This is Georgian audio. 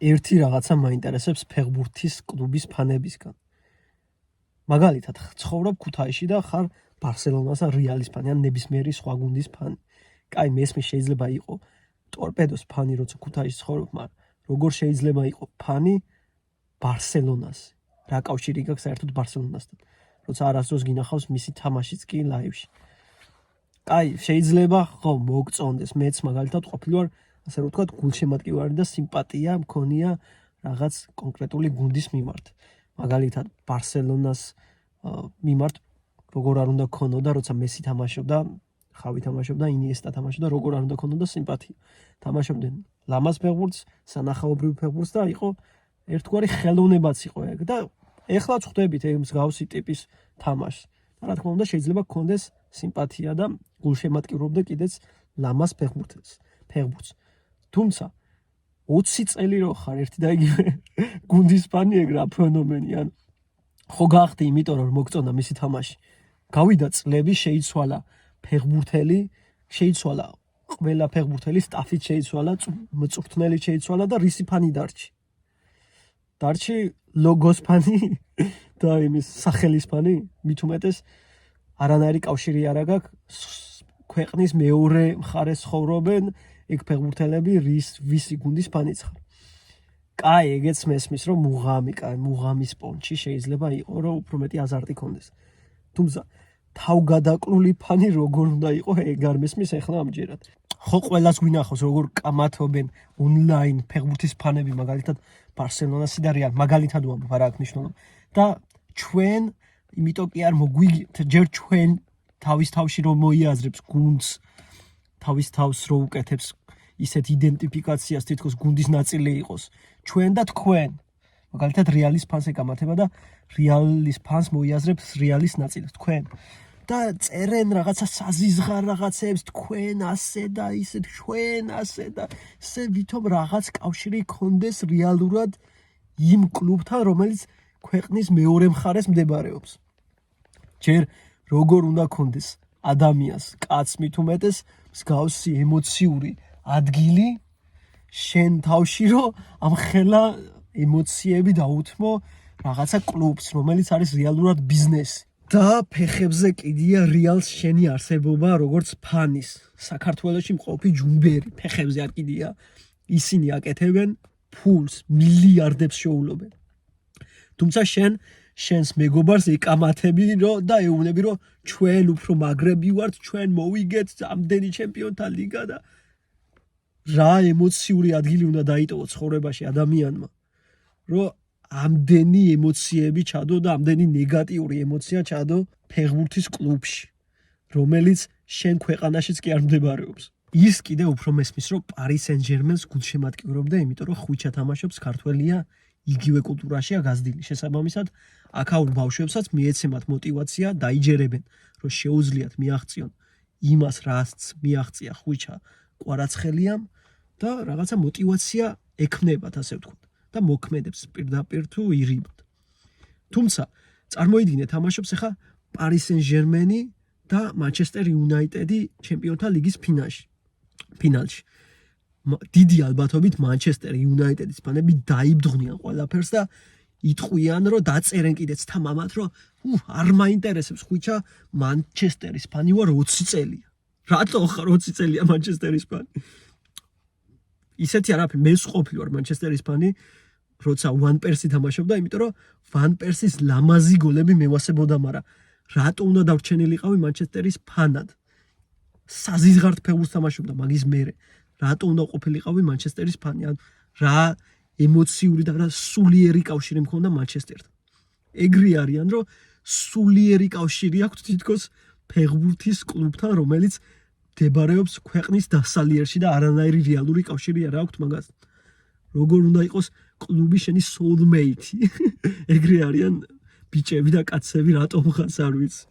ერთი რაღაცა მაინტერესებს ფეხბურთის კლუბის ფანებისგან. მაგალითად, ცხოვრობ ქუთაისში და ხარ ბარსელონას ან რეალის ფანი, ან ნებისმიერი სხვა გუნდის ფანი. კაი, მესმის შეიძლება იყო ტორპედოს ფანი, როცა ქუთაისში ცხოვრობ, მაგრამ როგორ შეიძლება იყო ფანი ბარსელონას? რა კავშირი გაქვს საერთოდ ბარსელონასთან? როცა არასდროს გინახავს მისი თამაშიც კი ლაივში. კაი, შეიძლება ხო მოგწონდეს, მეც მაგალითად ყოფილი ვარ, ასე რომ ვთქვათ, გულშემატკივარი და სიმპათია მქონია რაღაც კონკრეტული გუნდის მიმართ. მაგალითად, ბარსელონას მიმართ როგორ არ უნდა ქონოდა, როცა მესი თამაშობდა, ხავი თამაშობდა, ინიესტა თამაშობდა, როგორ არ უნდა ქონოდა სიმპათია. თამაშობდნენ ლამაზ ფეხბურთს, სანახაობრივ ფეხბურთს და იყო ერთგვარი ხელოვნებაც იყო ეგ და ეხლაც ხვდებით ეგ მსგავსი ტიპის თამაშს. და რა თქმა უნდა, შეიძლება გქონდეს სიმპათია და გულშემატკივრობდე კიდეც ლამაზ ფეხბურთს. თუმცა 20 წელი რო ხარ ერთი და იგივე გუნდის ფანი, ეგ რა ფენომენი, ან ხო გახდი იმიტომ რომ მოგწონდა მისი თამაში. გავიდა წლები, შეიცვალა ფეხბურთელი, შეიცვალა ყველა ფეხბურთელი, სტაფით შეიცვალა, მწვრთნელი შეიცვალა და რისი ფანი დარჩი ლოგოს ფანი და იმის სახელის ფანი, მით უმეტეს არანაირი კავშირი არ აქვს ქვეყნის მეორე მხარეს ცხოვრობენ ეგ ფეხბურთელები, ვისი გუნდის ფანიც ხარ. კაი, ეგეც მესმის, რომ მუღამის პონჩი შეიძლება იყო, რომ უფრო მეტი აზარტი ქონდეს. თუმცა თავგადაკლული ფანი როგორ უნდა იყო, ეგ არ მესმის ახლა ამჯერად. ხო, ყველას გვინახავს, როგორ კამათობენ ონლაინ ფეხბურთის ფანები, მაგალითად ბარსელონასი და რეალ, მაგალითად ვამბობ, არა აქვს მნიშვნელობა. და ჩვენ, იმიტომ კი არ მოგვიგებთ, ჯერ ჩვენ თავის თავში რომ მოიაზრებს გუნდს, თავის თავს რო უკეთებს ისეთ იდენტიფიკაციას, თითქოს გუნდის ნაწილი იყოს, ჩვენ და თქვენ. მაგალითად რეალის ფანს ეკამათება და რეალის ფანს მოიაზრებს რეალის ნაწილი, თქვენ. და წერენ რაღაცა საზიზღარ რაღაცებს, თქვენ ასე და ისე, ჩვენ ასე და ისე, ვითომ რაღაც კავშირი ქონდეს რეალურად იმ კლუბთან, რომელიც ქვეყნის მეორე მხარეს მდებარეობს. ჯერ როგორ უნდა ქონდეს ადამიანს, კაცს მით უმეტეს მსგავსი ემოციური ადგილი შენ თავში, რომ ამ ხელა ემოციები დაუთმო რაღაცა კლუბს, რომელიც არის რეალურად ბიზნესი. და ფეხებზე კიდია რეალს შენი არსებობა როგორც ფანის. საქართველოში მყოფი ჯუნბერი ფეხებზე არ კიდია. ისინი აკეთებენ ფულს, მილიარდებს შეულობენ. თუმცა შენს მეგობარს ეკამათები და ეუბნები, რომ ჩვენ უფრო მაგრები ვართ, ჩვენ მოვიგეთ ამდენი ჩემპიონთა ლიგა და რა ემოციური ადგილი უნდა დაიტოვო ცხოვრებაში ადამიანმა, რომ ამდენი ემოციები ჩადო და ამდენი ნეგატიური ემოცია ჩადო ფეხბურთის კლუბში, რომელიც შენ ქვეყანაშიც კი არ მდებარეობს. ის კიდე უფრო მესმის, რომ პარის სენ-ჟერმენს გულშემატკივრობდა, იმიტომ რომ ხვიჩა თამაშობს, ქართველია, იგივე კულტურაშია გაზრდილი. შესაბამისად, აქაურ ბავშვებსაც მიეცემათ მოტივაცია, დაიჯერებენ, რომ შეუძლიათ მიაღწიონ იმას, რაც მიაღწია ხვიჩა კვარაცხელიამ და რაღაცა მოტივაცია ექმნებათ, ასე ვთქვათ. და მოქმედებს პირდაპირ თუ ირიბად. თუმცა, წარმოიდგინე, თამაშობს ახლა პარის სენ-ჟერმენი და მანჩესტერ იუნაიტედი ჩემპიონთა ლიგის ფინალში. დიდი ალბათობით მანჩესტერ იუნაიტედის ფანები დაიბდღნიან ყველაფერს და იტყვიან, რომ დაწერენ კიდეც თამამად, რომ არ მაინტერესებს ხვიჩა, მანჩესტერის ფანი ვარ 20 წელია. რატო ხარ 20 წელია მანჩესტერის ფანი? ისეთი არაფერი, მე ვყოფილი ვარ მანჩესტერის ფანი, როცა ვან პერსი თამაშობდა, იმიტომ რომ ვან პერსის ლამაზი გოლები მევასებოდა, მაგრამ რატო უნდა დავრჩენილიყავი მანჩესტერის ფანად? საზიზღართ ფეხბურთს თამაშობდა, მაგის მერე რატო უნდა ყოფილიყავი მანჩესტერის ფანი? ან რა ემოციური და რა სულიერი კავშირი მქონდა მანჩესტერთან? ეგრე არიან, რომ სულიერი კავშირი აქვთ თითქოს ფეხბურთის კლუბთან, რომელიც მდებარეობს ქვეყნის დასალიერში და არანაირი რეალური კავშირი არ აქვთ მაგასთან. როგორ უნდა იყოს კლუბი შენი soulmate? ეგრე არიან ბიჭები და კაცები, რატომ ხარ არ ვიცი.